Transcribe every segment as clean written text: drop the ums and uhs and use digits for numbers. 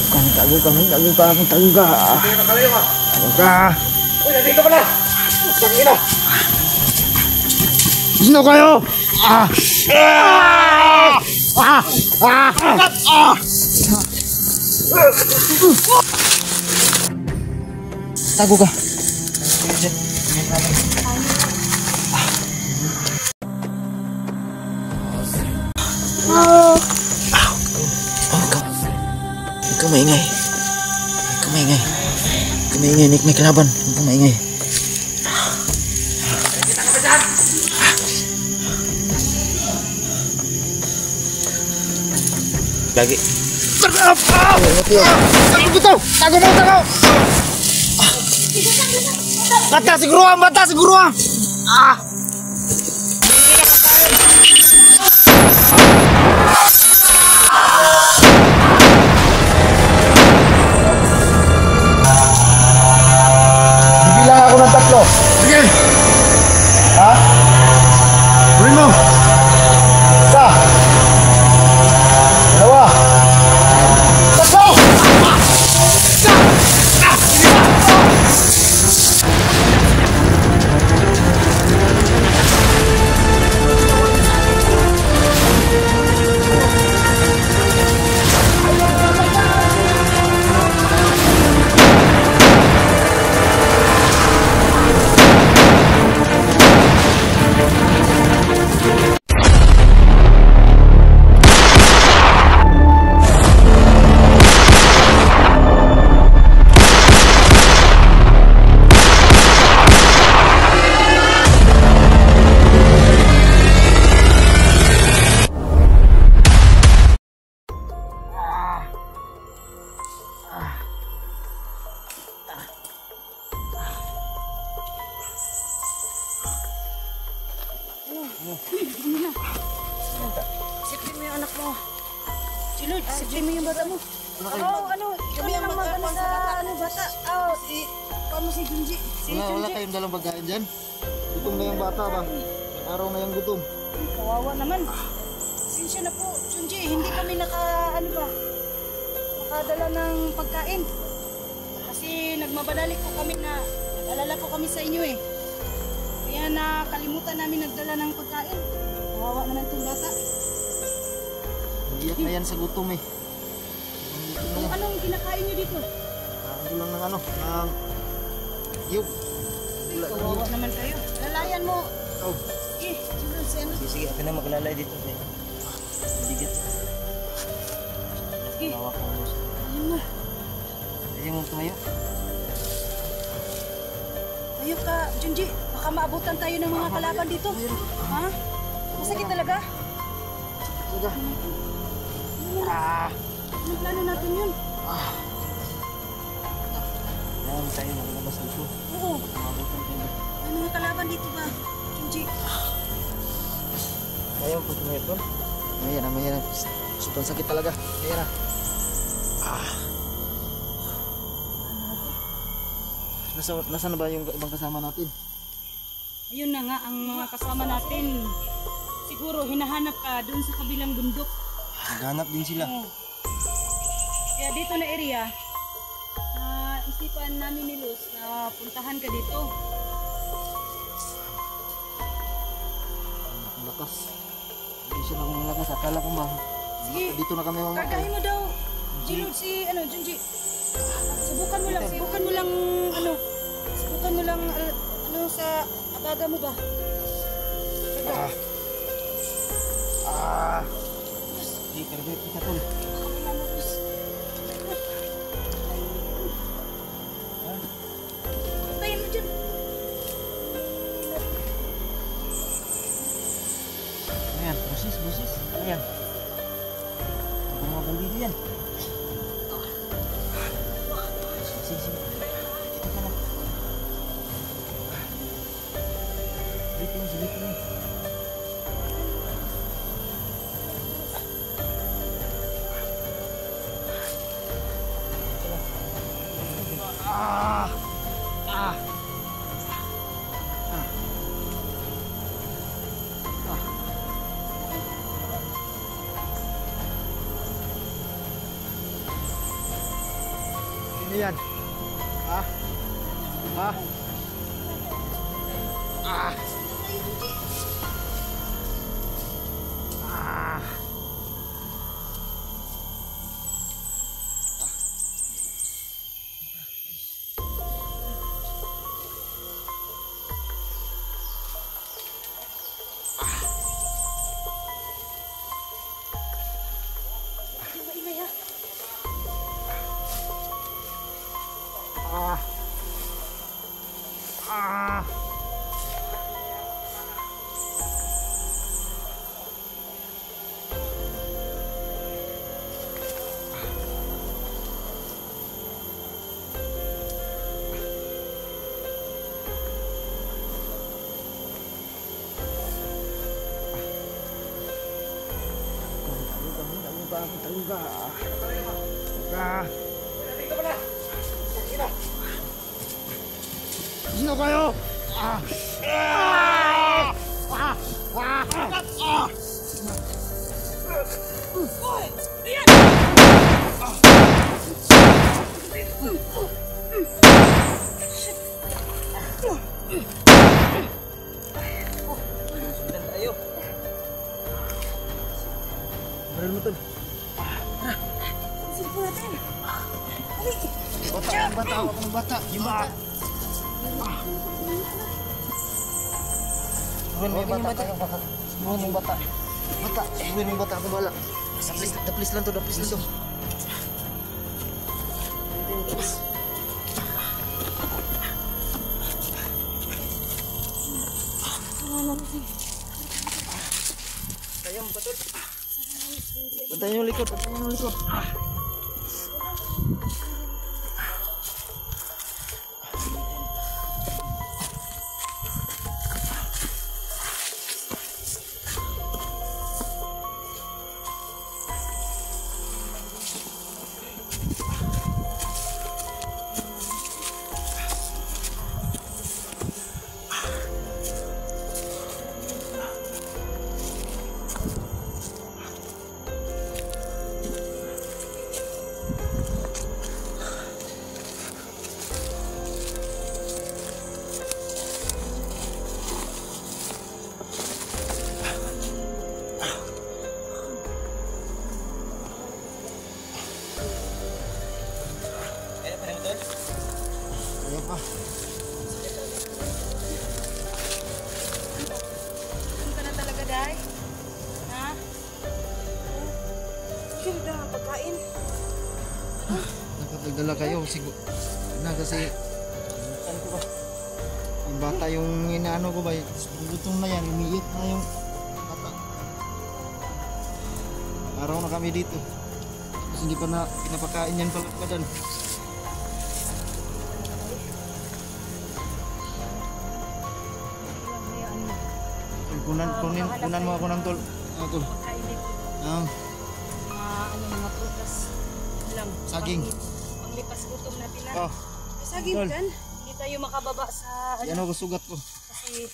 Tago ka. Tago ka. Uy, nandito ka na! Tangina! Sino kayo? Tago ka. Huwag ka maingay. Nick, may kalaban. Huwag ka maingay. Lagi. Tago mo! Bata siguro! Bibilang ako ng 3. Sige! Ha? Gawin mo! 1, 2, Sipin mo yung anak mo. Chilod, sipin mo yung bata mo. Kami ang mag-ano sa bata. Paano si Junji? Wala kayong dalang pagkain dyan? Gutom na yung bata ba? Araw na yung gutom. Kawawa naman. Sinsya na po, Junji. Hindi kami nakadala ng pagkain. Kasi nagmabadali po kami na nag-alala po kami sa inyo eh. Kaya nakalimutan namin nagdala ng pagkain. Kawawa naman itong bata. Iyak na yan sa gutom eh. Anong kinakain nyo dito? Ano lang ng yung kawawa naman kayo. Lalayan mo. Oh. Sige, ako na maglalay dito. Bigat. Kawawa ka mo. Ayun mo. Ayun mo tumayo. Tayo ka, Junji. Baka maabutan tayo ng mga kalaban dito. Ha? Masakit talaga? Anong plano natin yun? Ayan tayo, maglabas dito. Oo. Mabutan tayo. May mga kalaban dito ba, Junji? Ayaw ko tumayo doon. Ayan. Sobrang sakit talaga. Ayan na. Nasaan na ba yung ibang kasama natin? Ayun na nga ang mga kasama natin. Siguro hinahanap ka dun sa kabilang bundok. Naghanap din sila. Oo. Kaya dito na area, isipan namin ni Luz na puntahan ka dito. Ang lakas. Hindi siya lang lakas. Akala ko Sige, dito na kami mga kargahin mo daw. Junji. Subukan mo lang sa abaga mo ba? Di, karga kita tol. Tayin mo dyan. Ayan, busis. Ayan. Mga bandito yan. Sige. Kita ka lang. Silipin mo. Ano yan? Ha? Ha? Ah! Ah! Maingay ha. Ah! Ah! Taluga. Sino kayo? Ah! Ah! Ah! Ah! Ah! Sundan tayo. Baril mo tol. Silpo natin. Bata, yung bata, ako ng bata. Yung bata. Buwan mo yung bata. Buwan mo yung bata. Bata, buwan mo yung bata. Ako bala. Daplis lang to, daplis lang to. Kaya mo patol. Bantayan yung likod, bantayan yung likod. Kaya pa rin tol. Ayan pa. Ano ka na talaga, Day? Ha? Ganda ang pagkain. Nakapagdala kayo. Siguro. Na kasi. Ano ko ba? Yung bata yung inaano ko ba? Gutom na yan. Umiiyak na yung bata. Araw na kami dito. Kasi hindi pa na pinapakain yan palagpadan. Kunan mo ako ng tol. Ano tol? Pagkain dito. Mga prutas lang. Saging. Panglipas gutom natin na. Oh, May saging Tol. kan? Hindi tayo makababa sa yan ako sugat ko. kasi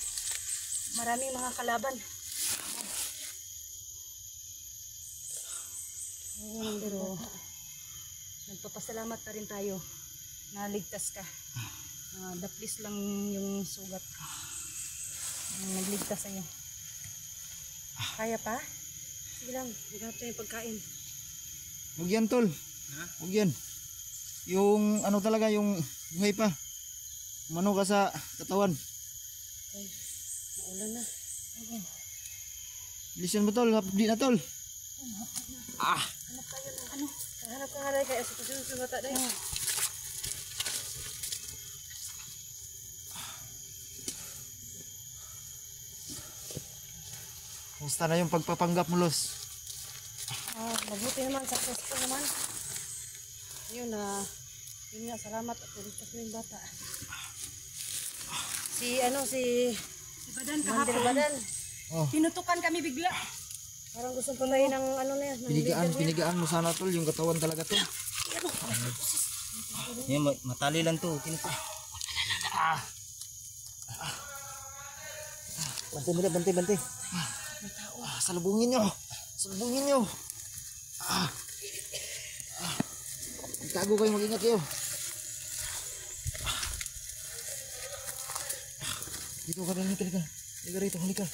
maraming mga kalaban. Pero nagpapasalamat pa rin tayo na ligtas ka. Daplis lang yung sugat. Nagligtas sa'yo. Kaya pa? Sige lang, higanap tayo yung pagkain. Huwag yan tol. Huwag yan. Yung ano talaga yung buhay pa. Umano ka sa katawan. Okay, maulan na. Bilisan mo tol. Hapdi na tol. Hanap tayo ng ano? Hanap ka nga dahil kaya sa pasunod sa bata dahil. Kumusta na yung pagpapanggap mo, Los? Mabuti naman, successful naman. Yun yun nga, salamat at tuligtas mo yung bata. Si Badan kahapon. Badan. Oh. Tinutukan kami bigla. Parang gustong pamain ng ano na yan. Pinigaan mo sana tol. Yung katawan talaga tol. Yan, matali lang to. Kinito. Bantay. Salubungin nyo. Salubungin nyo. Magtago kayo, mag-ingat kayo. Dito ka rin, halika. Halika rito, halika.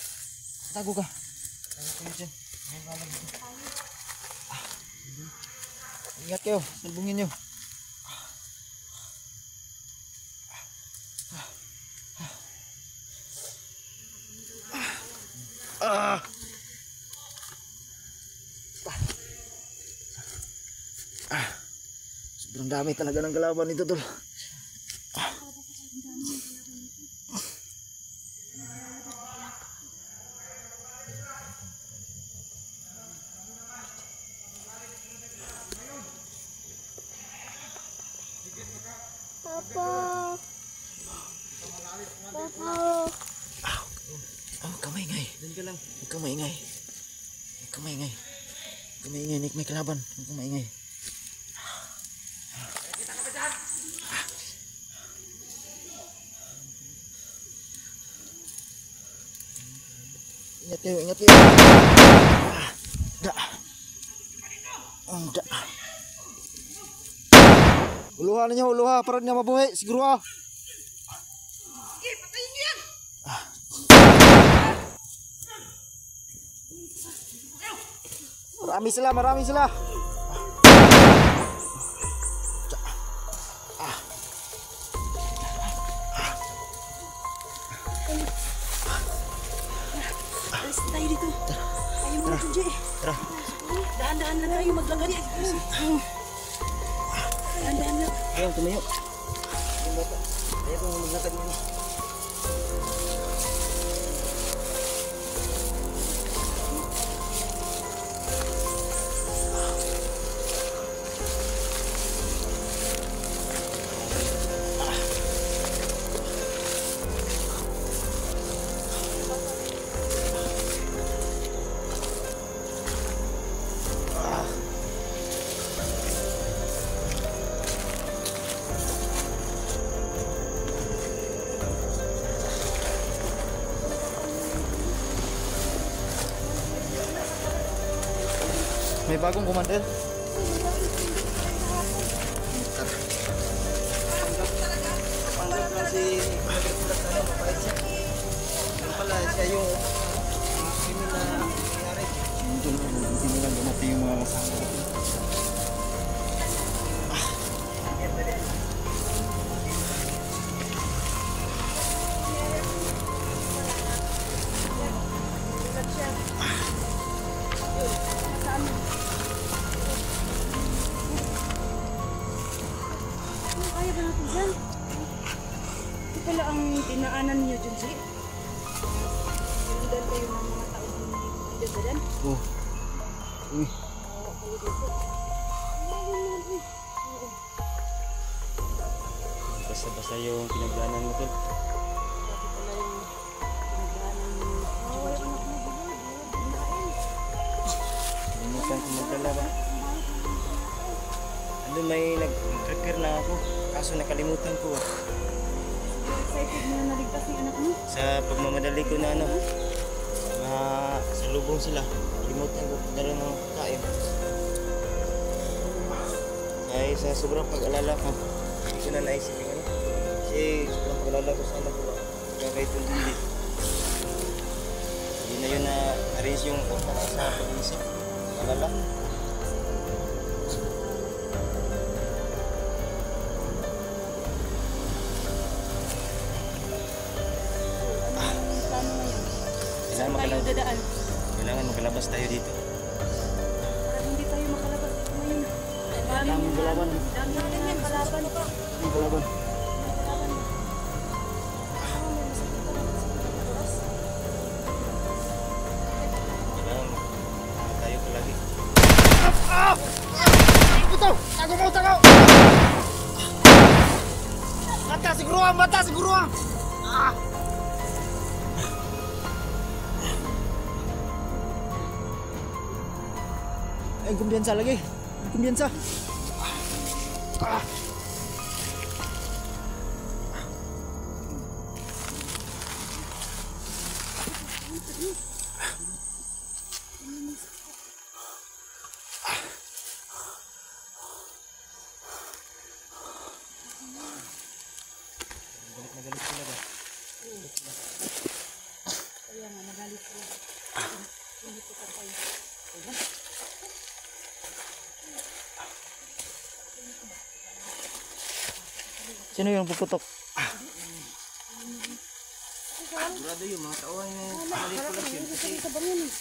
Tago ka. Tago kayo dyan. Ingat kayo, salbungin nyo. Sobrang dami talaga ng kalaban nito, tol. Papa. Papa. Oh, kamaingay. Diyan ka lang. Huwag kang maingay. Huwag kang maingay. Huwag kang maingay, Nick. May kalaban. Huwag kang maingay. Ingat kayo, ingat kayo. Da. Da. Uluhan ninyo, uluha. Para niya mabuhay. Siguro ah. Patayin niyo yan! Marami sila, marami sila. Alis na tayo dito. Ayaw mo na Junji. Tara. Daan-daan lang tayo maglakad. Daan-daan lang. Ayaw, tumayo. Ayaw kong maglakad mo. May bagong commander. Panggap lang si Nagatulat na mapait siya. Yung pala siya yung krimen na nangyari. Hindi lang dumating yung mga kasama natin. Kaya ba natin dyan? Ito pala ang dinaanan niyo, Junji. Sinundan kayo ng mga tao hindi dyan. Oh. Uy. Basta-basta yung pinagdaanan mo, tol. Sabi pala yung pinagdaanan ni Junji. Limutan ko magdala ba? Ano may nag-prepare na ako. Kaso nakalimutan ko. Excited mo na naligtas yung anak mo? Sa pagmamadali ko na ano, na sa lubong sila. Kalimutan ko dala ng kain. Ay sa sobrang pag-alala ko, hindi ko na naisip yung ano. Kasi sobrang pag-alala ko sa anak ko. Kaya ito hindi. Hindi na yun na na-raise yung utak sa pag-isip. Alala. Plano ngayon? Saan Kailangan tayo dadaan? Kailangan makalabas tayo dito. Para hindi tayo makalabas dito ngayon. Daming kalaban. Dami natin yan, kalaban pa. Daming kalaban. Kalaban. May masakit ka na sa oras. Kailangan tayo palagi. Ito! Tago mo, tago! Mata siguro ah! Mata siguro ah! Ah! Ay, kumbiyansa lagi. Kumbiyansa. Ah! Galit na galit sila ba? sila. Kaya nga, nagalit sila. Hindi ko tayo. Diba? Sino yung puputok? Sigurado yung mga tao ay manipulas yun. Kasi Sa bangin eh.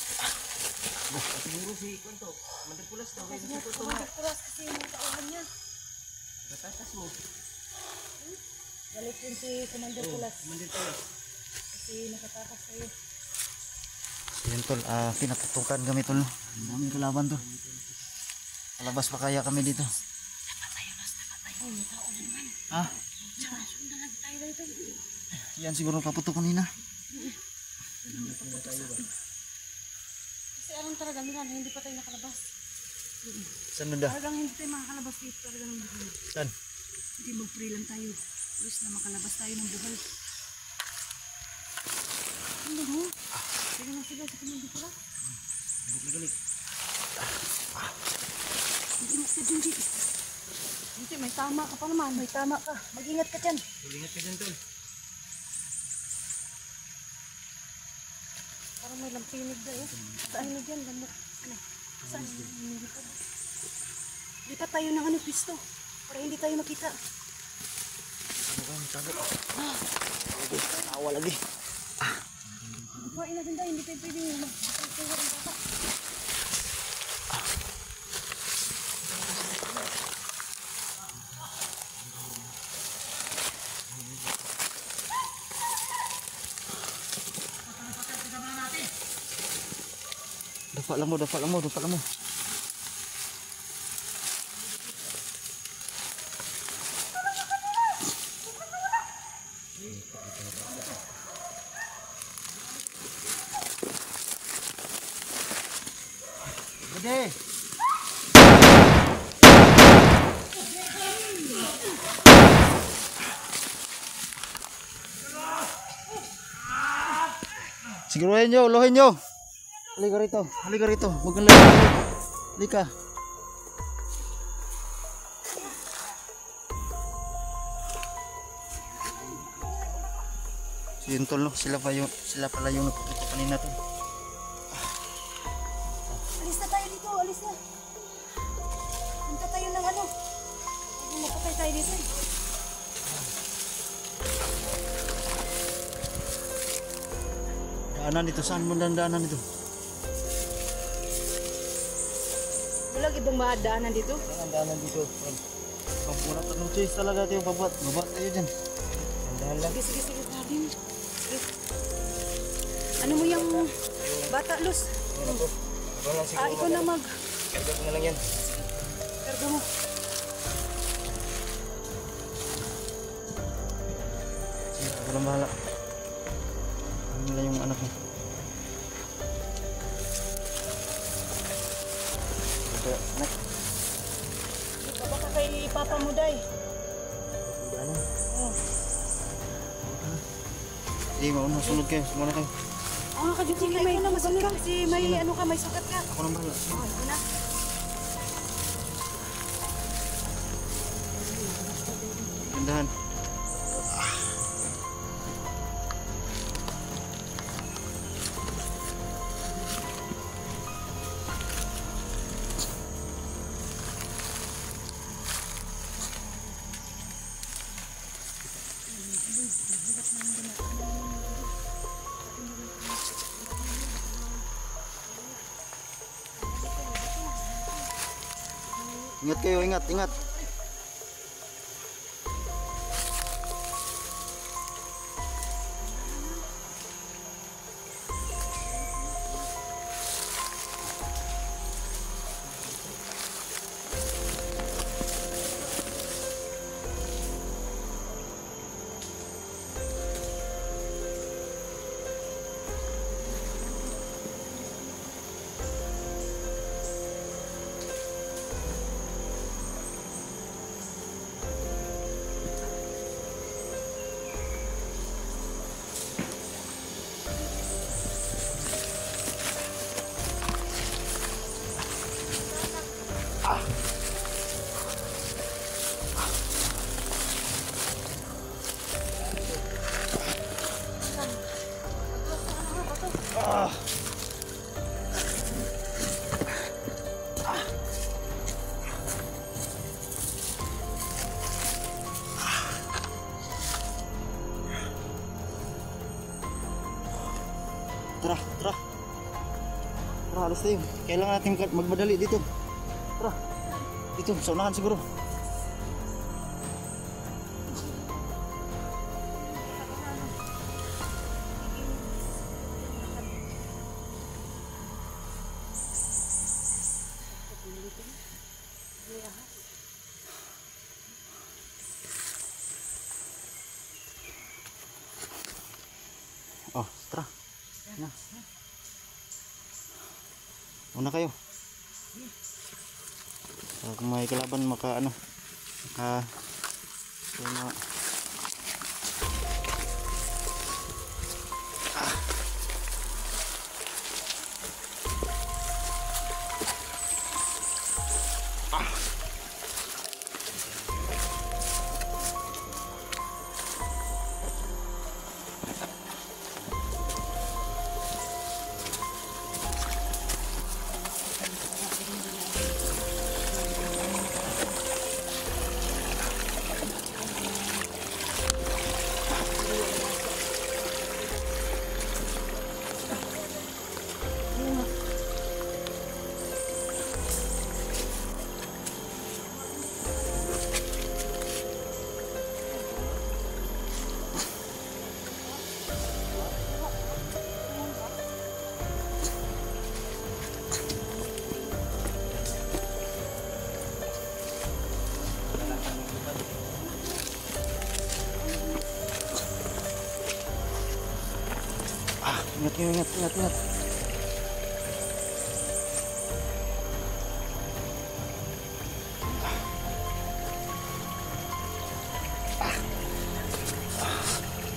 siguro si Kwanto, manipulas daw. Kaya natuto mo. Kuras kasi yung mga tauhan niya. Katatas mo. Galit yun si Commander Kulas. Manipulas. Kasi nakatakas sa'yo. Yun tol, pinatutukan kami tol. Ang daming kalaban to. Palabas pa kaya kami dito. Ay, may tao na naman. Ha? Tsaka, sundan lang tayo dito. Yan siguro paputok kanina. Kasi alam talaga nila na hindi pa tayo nakalabas. Saan nanda? Talagang hindi tayo makakalabas dito. Talagang hindi. Saan? Hindi mag-pray lang tayo. Alos na makalabas tayo ng buhay. Ano mo? Sige na sila sa Commander Kulas. Galit. Mag-ingat ka dyan, G. Hindi, may tama ka pa naman. May tama ka. Mag-ingat ka dyan. Tulingat ka dyan tol. Parang may lampinig na eh. Saan na dyan? Lamok. Ano? Saan? Nilipad. Lipat tayo ng ano, pisto. Para hindi tayo makita. Ano ba? Tago. Tawa lagi. Kuhain natin tayo. Hindi tayo pwede mag-pagkuha ng bata. Dapat lang mo. Gede. Siguruhin nyo, lohin nyo. Halika rito. Huwag kang layo. Halika. So yun tol, no? Sila pala yung napuputok kanina to. Alis na tayo dito. Alis na. Punta tayo ng ano. Huwag mapatay tayo dito eh. Daanan dito. Saan mo daanan dito? Walang ibang maadaanan dito. Ang daanan dito. Pagpura pa ng choice talaga tayo. Babat tayo dyan. Andahan lang. Sige. Grabe mo. Sige. Ano mo yung bata, Luz? Ako lang siguro. Ikaw na mag. Karga ko na lang yan. Karga mo. Sige, ako lang bahala. Ano nila yung anak mo? Ito, anak. Baka kay Papa mo, Day. Ano? Oh. Sige, mauna. Sunod kayo. Sumuna kayo. Oo, ka dito. Sige, may masunod ka. Kasi may ano ka, may sukat ka. Ako lang bahala. Oo, ito na. Gandahan. Ingat kayo, ingat. Tara, tara. Tara, alas tayo. Kailangan natin magmadali dito. Tara. Dito, sa unahan siguro. Oh, tara. Na. Una kayo. Kung may kalaban maka ano. Maka mga ingat.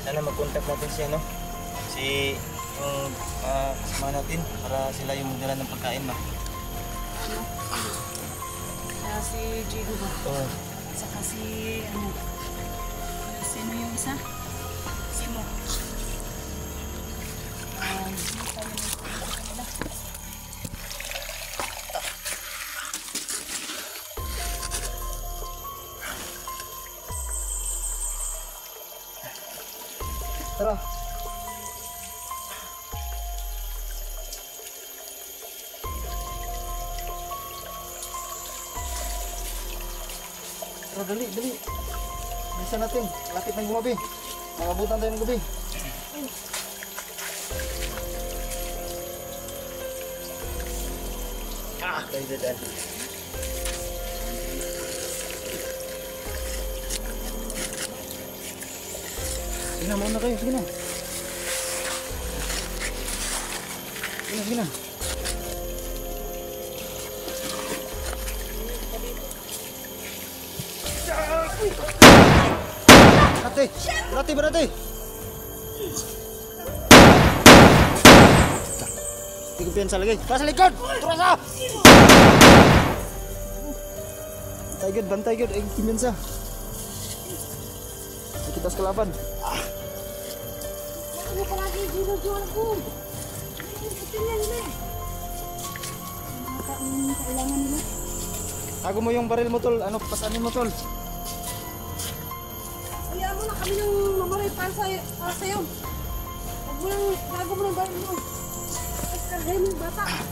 Sana mag-contact natin siya, no? Si yung kasama natin para sila yung magdala ng pagkain ba? Kaya si Jigo ba? Oo. Saka si ano? Sino yung isa? Simo. Tara. Tara, dali. Bisa natin. Lapit ng gumabi. Makabutan tayo ng gabi. Tayo dyan. Sige na, mauna kayo. Sige na. Sige na. Berarti. Hindi ko piyansa lagi. Sa likod! Turasa! Bantay good. Ay, piyansa. Kita sekalaban. Ano pa lagi ginujuan ko? Tingnan nila. Kailangan nila. Tago mo yung baril mo, tol. Ano, pasanin mo, tol. Hayaan mo na kami ng mamaray para sa'yo. Bago mo ng baril mo. Tapos kargay mo yung bata.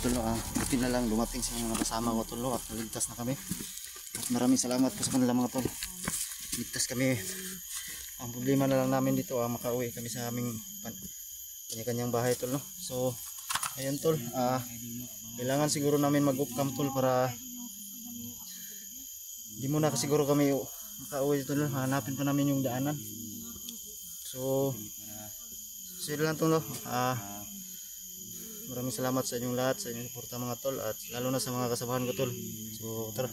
Tulo, buti na lang dumating sa mga kasama ko, tulo, at ligtas na kami. At maraming salamat po sa kanila, mga tol. Ligtas kami. Ang problema na lang namin dito, makauwi kami sa aming kanya-kanyang bahay, tol, no? So ayun, tol, kailangan siguro namin mag-upcam, tol, para di muna siguro kami makauwi dito, tol. Hanapin pa namin yung daanan. So sila lang, tol, no? Maraming salamat sa inyong lahat, sa inyong suporta, mga tol, at lalo na sa mga kasamahan ko, tol. So tara.